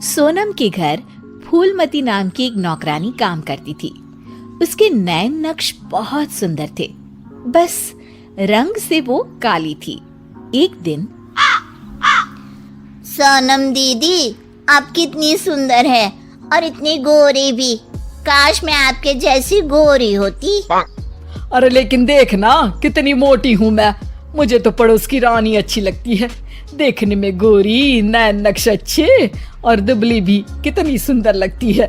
सोनम के घर फूलमती नाम की एक नौकरानी काम करती थी। उसके नैन नक्श बहुत सुंदर थे, बस रंग से वो काली थी। एक दिन, सोनम दीदी, आप कितनी सुंदर है और इतनी गोरी भी। काश मैं आपके जैसी गोरी होती। अरे लेकिन देख ना, कितनी मोटी हूँ मैं। मुझे तो पड़ोस की रानी अच्छी लगती है। देखने में गोरी, नैन नक्श अच्छे और दुबली भी कितनी सुंदर लगती है।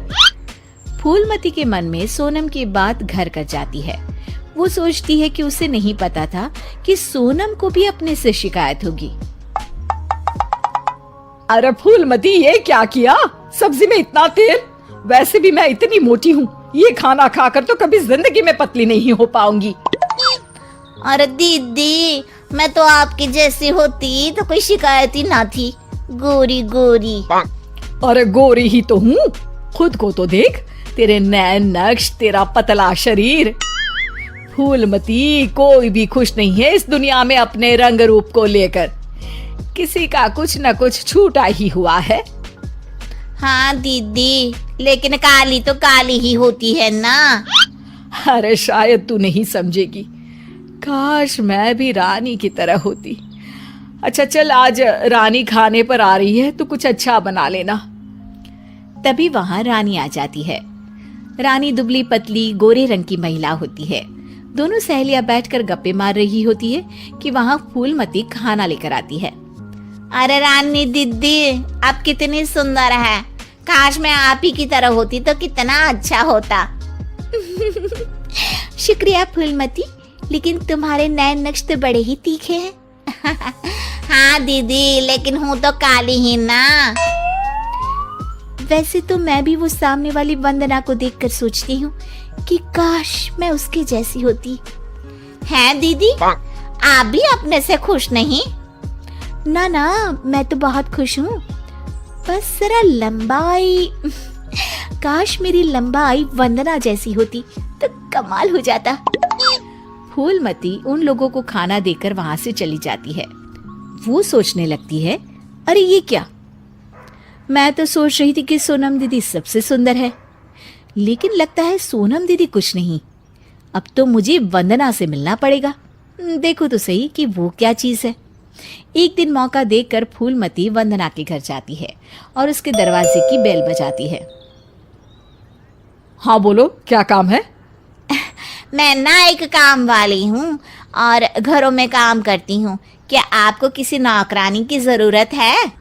फूलमती के मन में सोनम की बात घर कर जाती है। वो सोचती है कि उसे नहीं पता था कि सोनम को भी अपने से शिकायत होगी। अरे फूलमती, ये क्या किया? सब्जी में इतना तेल। वैसे भी मैं इतनी मोटी हूँ, ये खाना खाकर तो कभी जिंदगी में पतली नहीं हो पाऊंगी। अरे दीदी, मैं तो आपकी जैसी होती तो कोई शिकायत ही ना थी। गोरी गोरी। अरे गोरी ही तो हूँ, खुद को तो देख। तेरे नैन नक्श, तेरा पतला शरीर। फूलमती, कोई भी खुश नहीं है इस दुनिया में अपने रंग रूप को लेकर। किसी का कुछ न कुछ छूटा ही हुआ है। हाँ दीदी, लेकिन काली तो काली ही होती है ना। अरे शायद तू नहीं समझेगी। काश मैं भी रानी की तरह होती। अच्छा चल, आज रानी खाने पर आ रही है तो कुछ अच्छा बना लेना। तभी वहां रानी आ जाती है। रानी दुबली पतली गोरे रंग की महिला होती है। दोनों सहेलियां बैठकर गप्पे मार रही होती है कि वहां फूलमती खाना लेकर आती है। अरे रानी दीदी, आप कितनी सुंदर है। काश मैं आप ही की तरह होती तो कितना अच्छा होता। शुक्रिया फूलमती, लेकिन तुम्हारे नैन नक्श तो बड़े ही तीखे हैं। हाँ दीदी, लेकिन हूँ तो काली ही ना। वैसे तो मैं भी वो सामने वाली वंदना को देखकर सोचती हूँ कि काश मैं उसके जैसी होती। है दीदी, आप भी अपने से खुश नहीं? ना ना, मैं तो बहुत खुश हूँ। बस जरा लंबाई, काश मेरी लंबाई वंदना जैसी होती तो कमाल हो जाता। फूलमती उन लोगों को खाना देकर वहां से चली जाती है। वो सोचने लगती है, अरे ये क्या? मैं तो सोच रही थी कि सोनम दीदी सबसे सुंदर है, लेकिन लगता है सोनम दीदी कुछ नहीं। अब तो मुझे वंदना से मिलना पड़ेगा। देखो तो सही कि वो क्या चीज है। एक दिन मौका देखकर फूलमती वंदना के घर जाती है और उसके दरवाजे की बेल बजाती है। हाँ बोलो, क्या काम है? मैं ना एक काम वाली हूँ और घरों में काम करती हूँ। क्या आपको किसी नौकरानी की जरूरत है?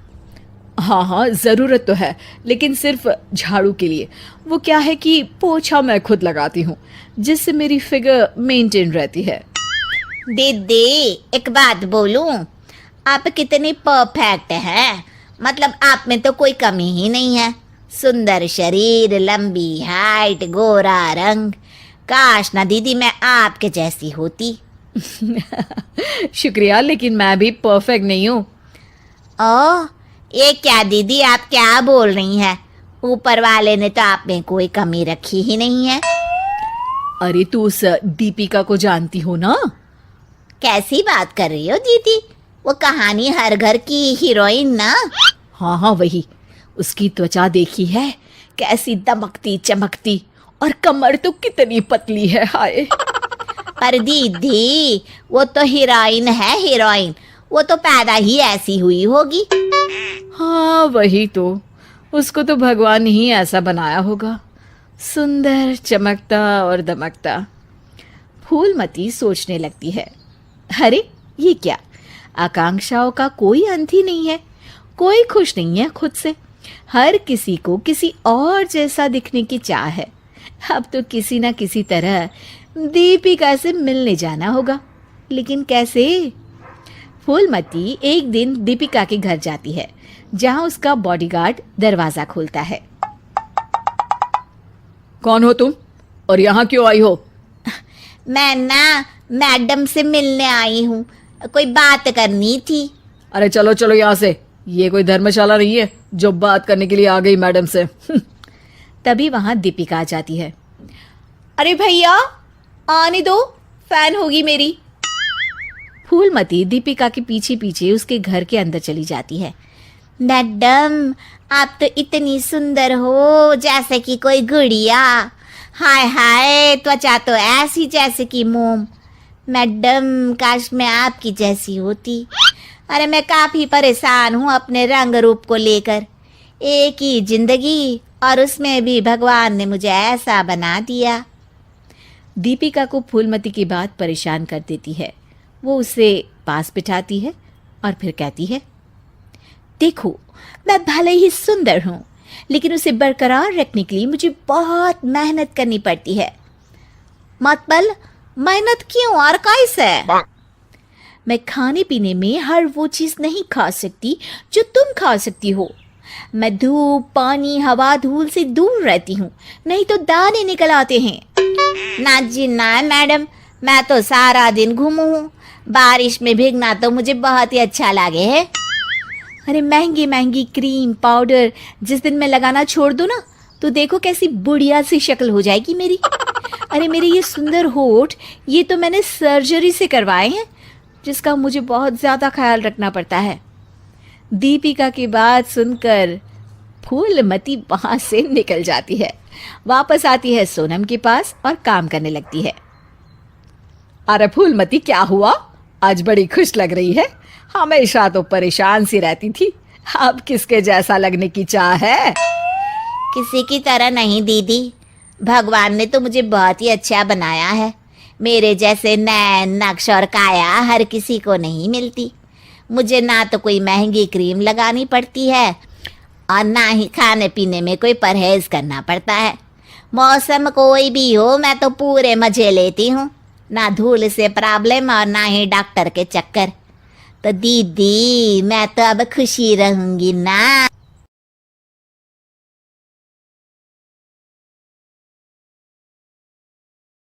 हाँ हाँ, जरूरत तो है, लेकिन सिर्फ झाड़ू के लिए। वो क्या है कि पोछा मैं खुद लगाती हूँ, जिससे मेरी फिगर मेंटेन रहती है। दीदी, एक बात बोलूं, आप कितनी परफेक्ट है। मतलब आप में तो कोई कमी ही नहीं है। सुंदर शरीर, लंबी हाइट, गोरा रंग। काश ना दीदी मैं आपके जैसी होती। शुक्रिया, लेकिन मैं भी परफेक्ट नहीं हूँ। ओह, ये क्या दीदी, आप क्या बोल रही हैं? ऊपर वाले ने तो आप में कोई कमी रखी ही नहीं है। अरे तू उस दीपिका को जानती हो ना? कैसी बात कर रही हो दीदी? वो कहानी हर घर की हीरोइन ना? हाँ हाँ वही। उसकी त्वचा देखी है, कैसी दमकती चमकती, और कमर तो कितनी पतली है। हाय। पर दीदी, वो तो हीरोइन है, हीरोइन। वो तो पैदा ही ऐसी हुई होगी। हाँ वही तो, उसको तो भगवान ही ऐसा बनाया होगा, सुंदर, चमकता और दमकता। फूलमती सोचने लगती है, अरे ये क्या? आकांक्षाओं का कोई अंत ही नहीं है। कोई खुश नहीं है खुद से। हर किसी को किसी और जैसा दिखने की चाह है। अब तो किसी ना किसी तरह दीपिका से मिलने जाना होगा, लेकिन कैसे? फूलमती एक दिन दीपिका के घर जाती है, जहां उसका बॉडीगार्ड दरवाजा खोलता है। कौन हो तुम और यहाँ क्यों आई हो? मैं ना मैडम से मिलने आई हूँ, कोई बात करनी थी। अरे चलो चलो यहाँ से, ये कोई धर्मशाला नहीं है जो बात करने के लिए आ गई मैडम से। तभी वहां दीपिका आ जाती है। अरे भैया आने दो, फैन होगी मेरी। फूलमती दीपिका के पीछे पीछे उसके घर के अंदर चली जाती है। मैडम, आप तो इतनी सुंदर हो जैसे कि कोई गुड़िया। हाय हाय, त्वचा तो ऐसी जैसे कि मोम। मैडम, काश मैं आपकी जैसी होती। अरे मैं काफ़ी परेशान हूँ अपने रंग रूप को लेकर। एक ही जिंदगी और उसमें भी भगवान ने मुझे ऐसा बना दिया। दीपिका को फूलमती की बात परेशान कर देती है। वो उसे पास बिठाती है और फिर कहती है, देखो, मैं भले ही सुंदर हूँ, लेकिन उसे बरकरार रखने के लिए मुझे बहुत मेहनत करनी पड़ती है। मतलब मेहनत क्यों और कैसे? मैं खाने पीने में हर वो चीज़ नहीं खा सकती जो तुम खा सकती हो। मैं धूप, पानी, हवा, धूल से दूर रहती हूँ, नहीं तो दाने निकल आते हैं। ना जी ना मैडम, मैं तो सारा दिन घूमू हूँ। बारिश में भीगना तो मुझे बहुत ही अच्छा लगे है। अरे महंगी महंगी क्रीम, पाउडर जिस दिन मैं लगाना छोड़ दूँ ना, तो देखो कैसी बुढ़िया सी शक्ल हो जाएगी मेरी। अरे मेरे ये सुंदर होठ, ये तो मैंने सर्जरी से करवाए हैं, जिसका मुझे बहुत ज़्यादा ख्याल रखना पड़ता है। दीपिका की बात सुनकर फूलमती वहाँ से निकल जाती है। वापस आती है सोनम के पास और काम करने लगती है। अरे फूलमती, क्या हुआ? आज बड़ी खुश लग रही है। हमेशा तो परेशान सी रहती थी, अब किसके जैसा लगने की चाह है? किसी की तरह नहीं दीदी, भगवान ने तो मुझे बहुत ही अच्छा बनाया है। मेरे जैसे नैन, नक्श और काया हर किसी को नहीं मिलती। मुझे ना तो कोई महंगी क्रीम लगानी पड़ती है और ना ही खाने पीने में कोई परहेज करना पड़ता है। मौसम कोई भी हो, मैं तो पूरे मजे लेती हूँ। ना धूल से प्रॉब्लम और ना ही डॉक्टर के चक्कर। तो दीदी, मैं तो अब खुशी रहूंगी ना।